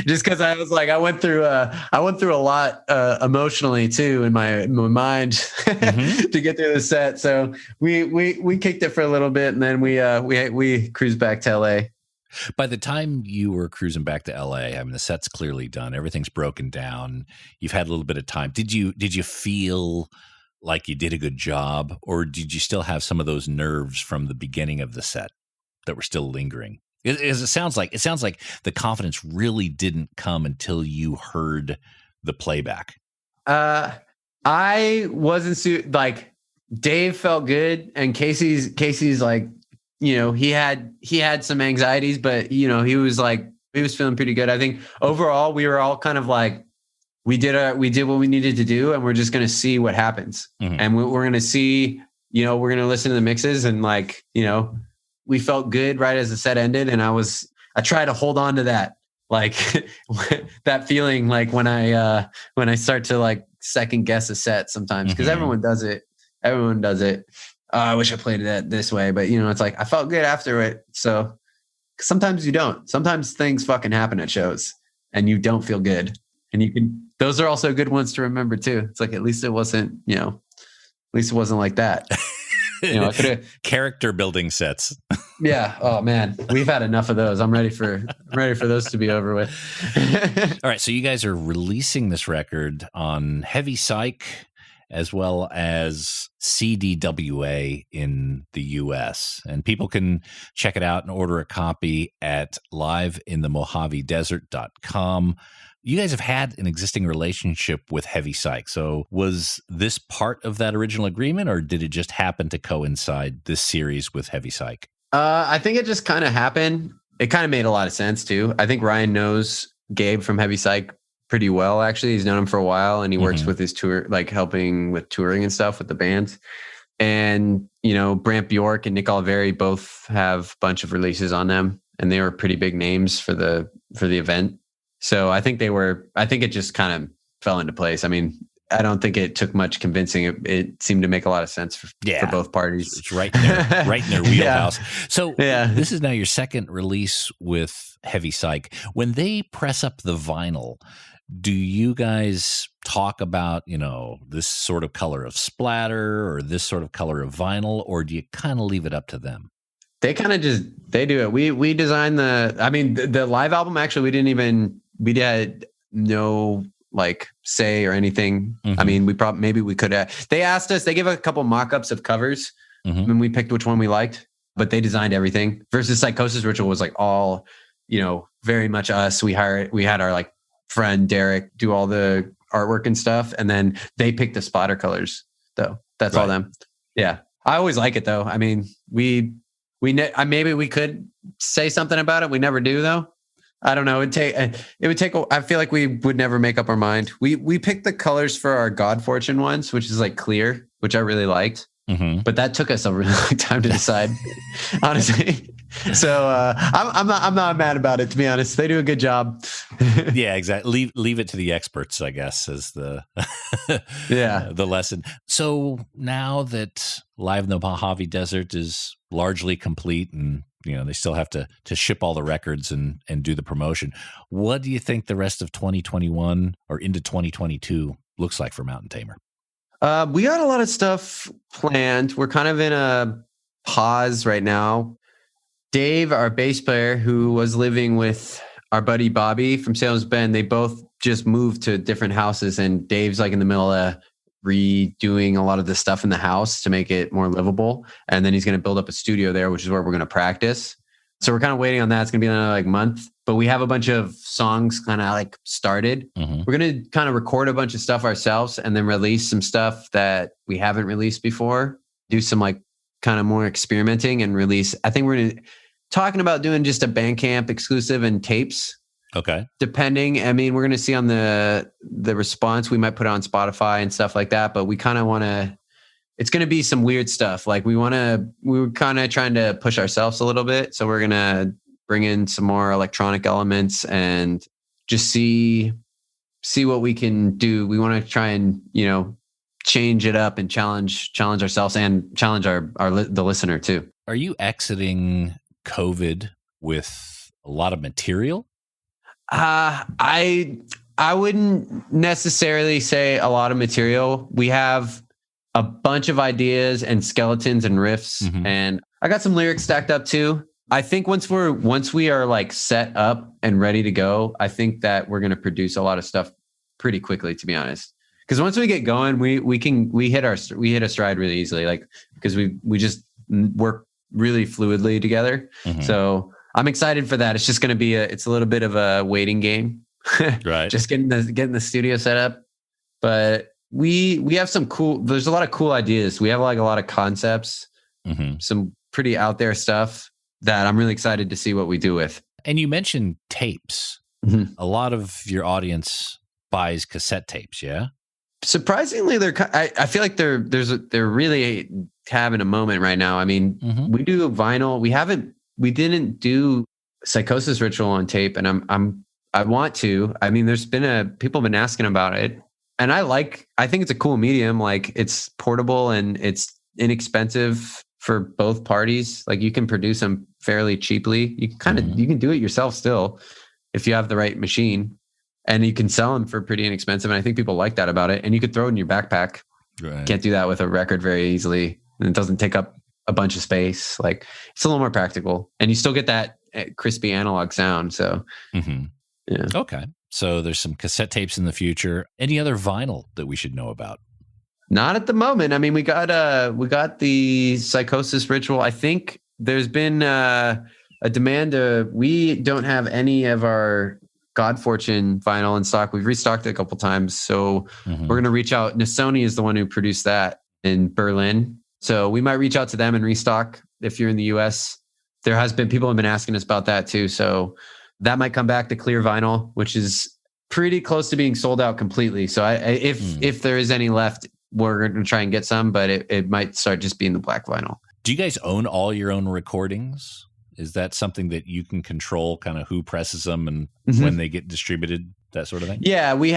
just because I was like, I went through a lot emotionally too in my mind to get through the set. So we kicked it for a little bit, and then we cruised back to LA. By the time you were cruising back to LA, I mean, the set's clearly done. Everything's broken down. You've had a little bit of time. Did you feel like you did a good job, or did you still have some of those nerves from the beginning of the set that were still lingering? It sounds like the confidence really didn't come until you heard the playback. I wasn't like Dave felt good, and Casey's like, you know, he had some anxieties, but you know, he was feeling pretty good. I think overall we were all kind of like, we did what we needed to do, and we're just going to see what happens. And we're going to see, you know, we're going to listen to the mixes, and like, you know, we felt good right as the set ended. And I tried to hold on to that, like that feeling, like when I start to like second guess a set sometimes, because everyone does it. Oh, I wish I played it this way, but you know, it's like, I felt good after it. So sometimes you don't. Sometimes things fucking happen at shows and you don't feel good. And those are also good ones to remember too. It's like, at least it wasn't like that. You know, I could have character building sets. Yeah. Oh man, we've had enough of those. I'm ready for those to be over with. All right. So you guys are releasing this record on Heavy Psych as well as CDWA in the US. And people can check it out and order a copy at liveinthemojavedesert.com. You guys have had an existing relationship with Heavy Psych. So was this part of that original agreement, or did it just happen to coincide this series with Heavy Psych? I think it just kind of happened. It kind of made a lot of sense too. I think Ryan knows Gabe from Heavy Psych pretty well, actually. He's known him for a while, and he works with his tour, like helping with touring and stuff with the bands. And, you know, Brant Bjork and Nick Oliveri both have a bunch of releases on them, and they were pretty big names for the event. So I think it just kind of fell into place. I mean, I don't think it took much convincing. It seemed to make a lot of sense for both parties. It's right there, right in their wheelhouse. So this is now your second release with Heavy Psych. When they press up the vinyl, do you guys talk about, you know, this sort of color of splatter or this sort of color of vinyl, or do you kind of leave it up to them? They kind of they do it. We designed the live album. Actually, we had no like say or anything. I mean, maybe we could have. They asked us. They gave a couple mock-ups of covers, and we picked which one we liked. But they designed everything. Versus Psychosis Ritual was like all, you know, very much us. We had our like friend Derek do all the artwork and stuff, and then they picked the spotter colors. Though that's all them. Yeah, I always like it though. I mean, maybe we could say something about it. We never do though. I don't know. It would take. I feel like we would never make up our mind. We picked the colors for our God Fortune ones, which is like clear, which I really liked. But that took us a really long time to decide, honestly. So I'm not mad about it, to be honest. They do a good job. Yeah, exactly. Leave it to the experts, I guess, is the the lesson. So now that Live in the Mojave Desert is largely complete, and you know they still have to ship all the records and do the promotion, what do you think the rest of 2021 or into 2022 looks like for Mountain Tamer? We got a lot of stuff planned. We're kind of in a pause right now. Dave, our bass player, who was living with our buddy Bobby from Salem's Bend, they both just moved to different houses, and Dave's like in the middle of redoing a lot of the stuff in the house to make it more livable. And then he's going to build up a studio there, which is where we're going to practice. So we're kind of waiting on that. It's going to be another like month, but we have a bunch of songs kind of like started. We're going to kind of record a bunch of stuff ourselves and then release some stuff that we haven't released before, do some like kind of more experimenting and release. I think we're talking about doing just a Bandcamp exclusive and tapes. Okay. Depending. I mean, we're going to see on the response. We might put it on Spotify and stuff like that, but we kind of want to it's going to be some weird stuff. Like we were kind of trying to push ourselves a little bit. So we're going to bring in some more electronic elements and just see what we can do. We want to try and, change it up and challenge ourselves and challenge the listener too. Are you exiting COVID with a lot of material? I wouldn't necessarily say a lot of material. We have a bunch of ideas and skeletons and riffs, and I got some lyrics stacked up too. I think once we are like set up and ready to go, I think that we're going to produce a lot of stuff pretty quickly, to be honest. Because once we get going, we hit a stride really easily, like because we just work really fluidly together. So I'm excited for that. It's just going to be it's a little bit of a waiting game, right? Just getting the studio set up, but we have there's a lot of cool ideas. We have like a lot of concepts, some pretty out there stuff that I'm really excited to see what we do with. And you mentioned tapes. A lot of your audience buys cassette tapes, yeah? Surprisingly, I feel like they're really having a moment right now. I mean, we do vinyl. We didn't do Psychosis Ritual on tape, and I want to. I mean, people have been asking about it, and I think it's a cool medium. Like it's portable and it's inexpensive for both parties. Like you can produce them fairly cheaply. You can do it yourself still if you have the right machine. And you can sell them for pretty inexpensive. And I think people like that about it. And you could throw it in your backpack. Right. Can't do that with a record very easily. And it doesn't take up a bunch of space. Like it's a little more practical. And you still get that crispy analog sound. So, yeah. Okay. So there's some cassette tapes in the future. Any other vinyl that we should know about? Not at the moment. I mean, we got the Psychosis Ritual. I think there's been a demand. We don't have any of our God Fortune vinyl in stock. We've restocked it a couple times. So we're going to reach out. Nasoni is the one who produced that in Berlin. So we might reach out to them and restock if you're in the US. People have been asking us about that too. So that might come back to clear vinyl, which is pretty close to being sold out completely. So if there is any left, we're going to try and get some, but it might start just being the black vinyl. Do you guys own all your own recordings? Is that something that you can control, kind of who presses them and when they get distributed, that sort of thing? Yeah, we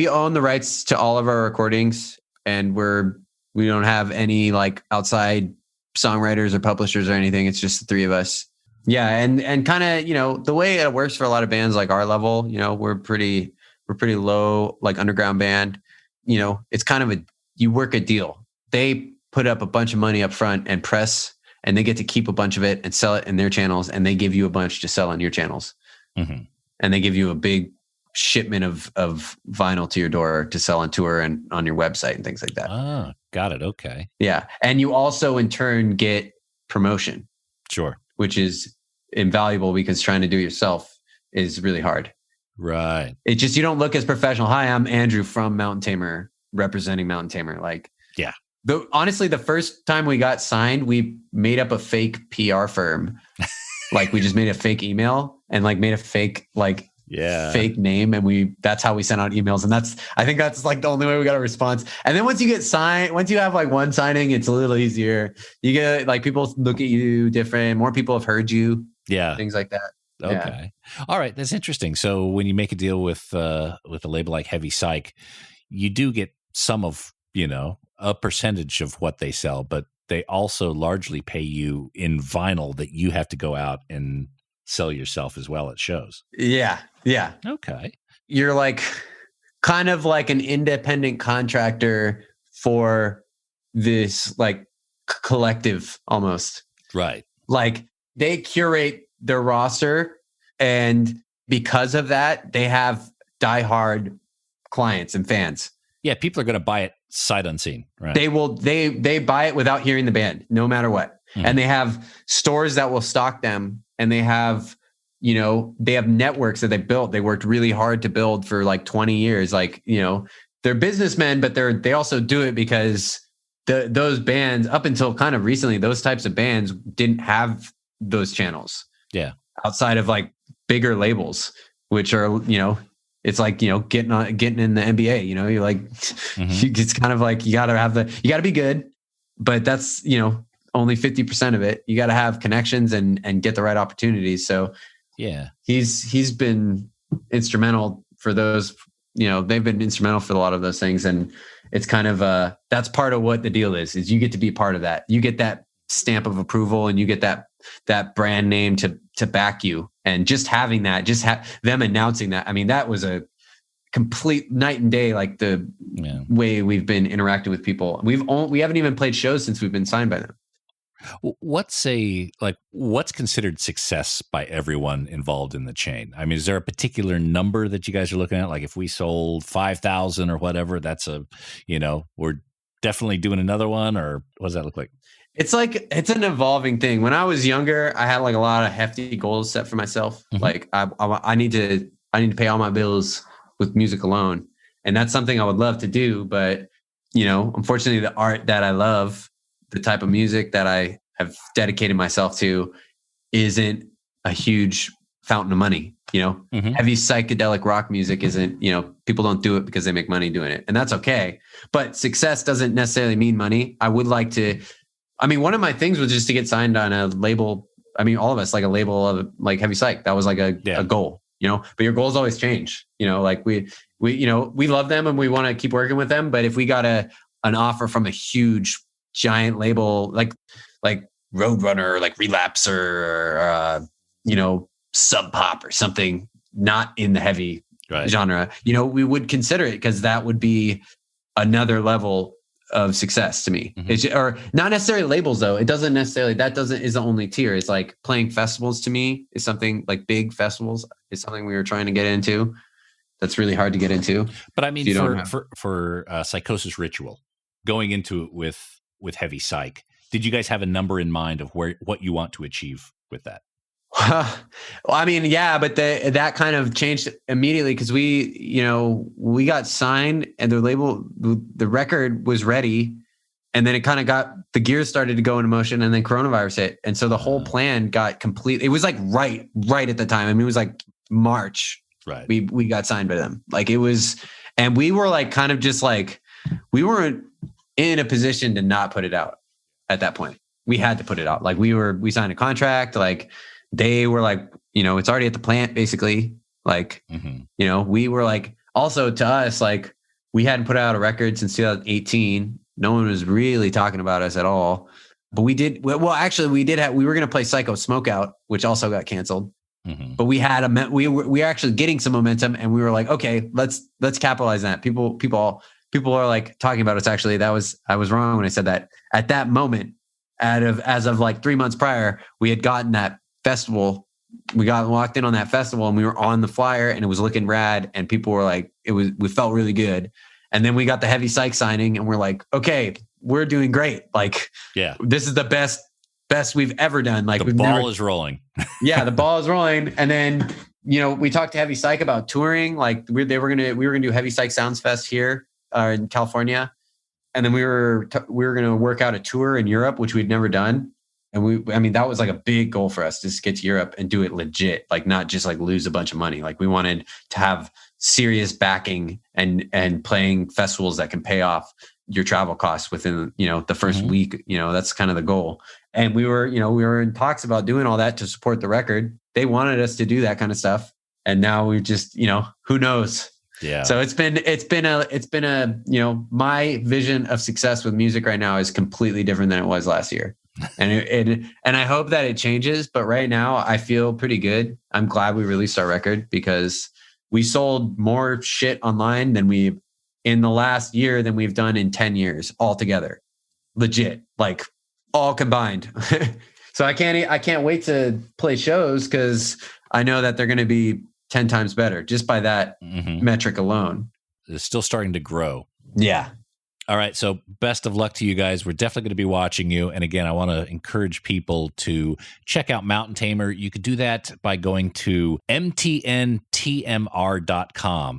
own the rights to all of our recordings, and we don't have any like outside songwriters or publishers or anything. It's just the three of us. Yeah, and kind of, the way it works for a lot of bands like our level, we're pretty low, like underground band. It's kind of you work a deal. They put up a bunch of money up front and press, and they get to keep a bunch of it and sell it in their channels, and they give you a bunch to sell on your channels. And they give you a big shipment of vinyl to your door to sell on tour and on your website and things like that. Ah, got it. Okay. Yeah. And you also in turn get promotion. Sure. Which is invaluable because trying to do it yourself is really hard. Right. It just, you don't look as professional. Hi, I'm Andrew from Mountain Tamer, representing Mountain Tamer. Like, yeah. Honestly, the first time we got signed, we made up a fake PR firm. Like we just made a fake email and like made a fake, fake name. And that's how we sent out emails. And I think that's like the only way we got a response. And then once you have like one signing, it's a little easier. You get like people look at you different. More people have heard you. Yeah. Things like that. Okay. Yeah. All right. That's interesting. So when you make a deal with a label like Heavy Psych, you do get some of, a percentage of what they sell, but they also largely pay you in vinyl that you have to go out and sell yourself as well at shows. Yeah. Yeah. Okay. You're like kind of like an independent contractor for this like collective almost. Right. Like they curate their roster, and because of that, they have diehard clients and fans. Yeah, people are going to buy it sight unseen, right? They will. They buy it without hearing the band, no matter what. And they have stores that will stock them, and they have, they have networks that they built. They worked really hard to build for like 20 years. Like, they're businessmen, but they also do it because those bands, up until kind of recently, those types of bands didn't have those channels. Yeah, outside of like bigger labels, which are, it's like, getting in the NBA, you're like, it's kind of like, you got to be good. but that's, you know, only 50% of it. You got to have connections and get the right opportunities. So yeah, he's been instrumental for those, you know, they've been instrumental for a lot of those things. And it's kind of that's part of what the deal is you get to be part of that. You get that stamp of approval and you get that brand name to back you. And just having that, them announcing that, I mean, that was a complete night and day, like the way we've been interacting with people. We haven't even played shows since we've been signed by them. What's considered success by everyone involved in the chain? I mean, is there a particular number that you guys are looking at? Like if we sold 5,000 or whatever, that's we're definitely doing another one, or what does that look like? It's an evolving thing. When I was younger, I had like a lot of hefty goals set for myself. Mm-hmm. Like I need to pay all my bills with music alone. And that's something I would love to do. But, you know, unfortunately the art that I love, the type of music that I have dedicated myself to isn't a huge fountain of money. You know, mm-hmm. Heavy psychedelic rock music isn't, you know, people don't do it because they make money doing it. And that's okay. But success doesn't necessarily mean money. I would like to, I mean, one of my things was just to get signed on a label. I mean, all of us, like a label of like Heavy Psych. That was like a goal, you know, but your goals always change, you know, like we, you know, we love them and we want to keep working with them. But if we got an offer from a huge giant label, like Roadrunner, or like Relapse, or you know, Sub Pop or something, not in the heavy genre, you know, we would consider it because that would be another level of success to me. Mm-hmm. Or not necessarily labels though. It doesn't necessarily, is the only tier. It's like playing festivals to me is something, like big festivals is something we were trying to get into. That's really hard to get into. But I mean, for Psychosis Ritual, going into it with Heavy Psych, did you guys have a number in mind of what you want to achieve with that? Well, I mean, yeah, but that kind of changed immediately because we got signed and the label, the record was ready, and then it kind of the gears started to go into motion, and then coronavirus hit, and so the whole plan got complete. It was like right at the time. I mean, it was like March. Right. We got signed by them. Like it was, and we were like kind of just like we weren't in a position to not put it out at that point. We had to put it out. Like we signed a contract. Like they were like, you know, it's already at the plant basically. Like, mm-hmm. You know, we were like, also to us, like we hadn't put out a record since 2018. No one was really talking about us at all, but we did. Well, actually we were going to play Psycho Smokeout, which also got canceled. Mm-hmm. But we were actually getting some momentum, and we were like, okay, let's capitalize on that. People are like talking about us. Actually, I was wrong when I said that. At that moment, as of like 3 months prior, we had gotten that festival. We got locked in on that festival, and we were on the flyer, and it was looking rad. And people were like, we felt really good. And then we got the Heavy Psych signing, and we're like, okay, we're doing great. Like, yeah, this is the best we've ever done. Like the ball is rolling. Yeah, the ball is rolling. And then, you know, we talked to Heavy Psych about touring. Like we were gonna do Heavy Psych Sounds Fest here in California, and then we were gonna work out a tour in Europe, which we'd never done. And I mean, that was like a big goal for us, just to get to Europe and do it legit, like not just like lose a bunch of money. Like we wanted to have serious backing and playing festivals that can pay off your travel costs within, you know, the first mm-hmm. week. You know, that's kind of the goal. And we were in talks about doing all that to support the record. They wanted us to do that kind of stuff. And now we just, you know, who knows? Yeah. So it's been a, you know, my vision of success with music right now is completely different than it was last year. And I hope that it changes. But right now I feel pretty good. I'm glad we released our record because we sold more shit online in the last year than we've done in 10 years altogether. Legit, like all combined. So I can't wait to play shows because I know that they're going to be 10 times better just by that mm-hmm. metric alone. It's still starting to grow. Yeah. All right. So best of luck to you guys. We're definitely going to be watching you. And again, I want to encourage people to check out Mountain Tamer. You could do that by going to mtntmr.com.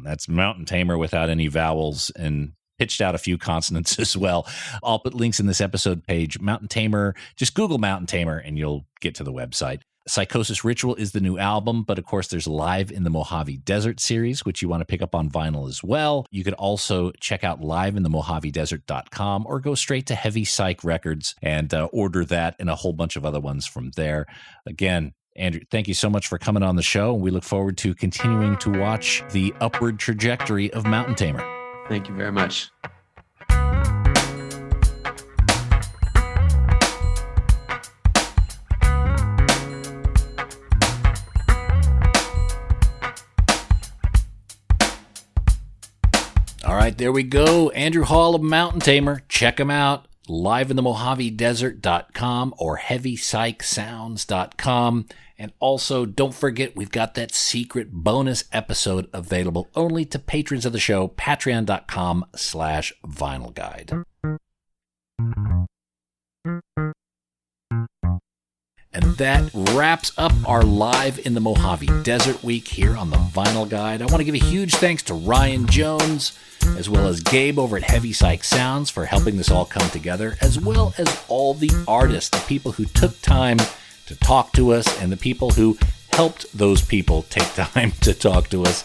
That's Mountain Tamer without any vowels and pitched out a few consonants as well. I'll put links in this episode page. Mountain Tamer, just Google Mountain Tamer and you'll get to the website. Psychosis Ritual is the new album, but of course there's Live in the Mojave Desert series, which you want to pick up on vinyl as well. You could also check out liveinthemojavedesert.com or go straight to Heavy Psych Records and order that and a whole bunch of other ones from there. Again, Andrew, thank you so much for coming on the show. We look forward to continuing to watch the upward trajectory of Mountain Tamer. Thank you very much. All right, there we go. Andrew Hall of Mountain Tamer. Check him out. liveinthemojavedesert.com or heavypsychsounds.com. And also, don't forget, we've got that secret bonus episode available only to patrons of the show, patreon.com/Vinyl Guide. And that wraps up our Live in the Mojave Desert week here on the Vinyl Guide. I want to give a huge thanks to Ryan Jones, as well as Gabe over at Heavy Psych Sounds for helping this all come together, as well as all the artists, the people who took time to talk to us, and the people who helped those people take time to talk to us.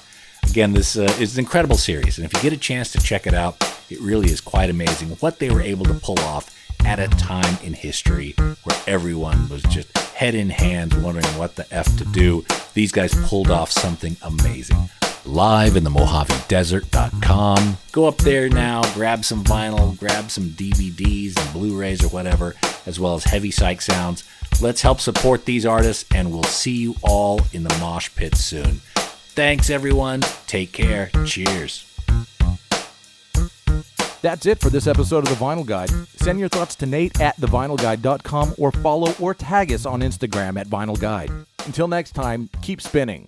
Again, this is an incredible series, and if you get a chance to check it out, it really is quite amazing what they were able to pull off at a time in history where everyone was just head in hand wondering what the F to do. These guys pulled off something amazing. liveinthemojavedesert.com. Go up there now, grab some vinyl, grab some DVDs and Blu-rays or whatever, as well as Heavy Psych Sounds. Let's help support these artists, and we'll see you all in the mosh pit soon. Thanks, everyone. Take care. Cheers. That's it for this episode of The Vinyl Guide. Send your thoughts to Nate at thevinylguide.com or follow or tag us on Instagram at Vinyl Guide. Until next time, keep spinning.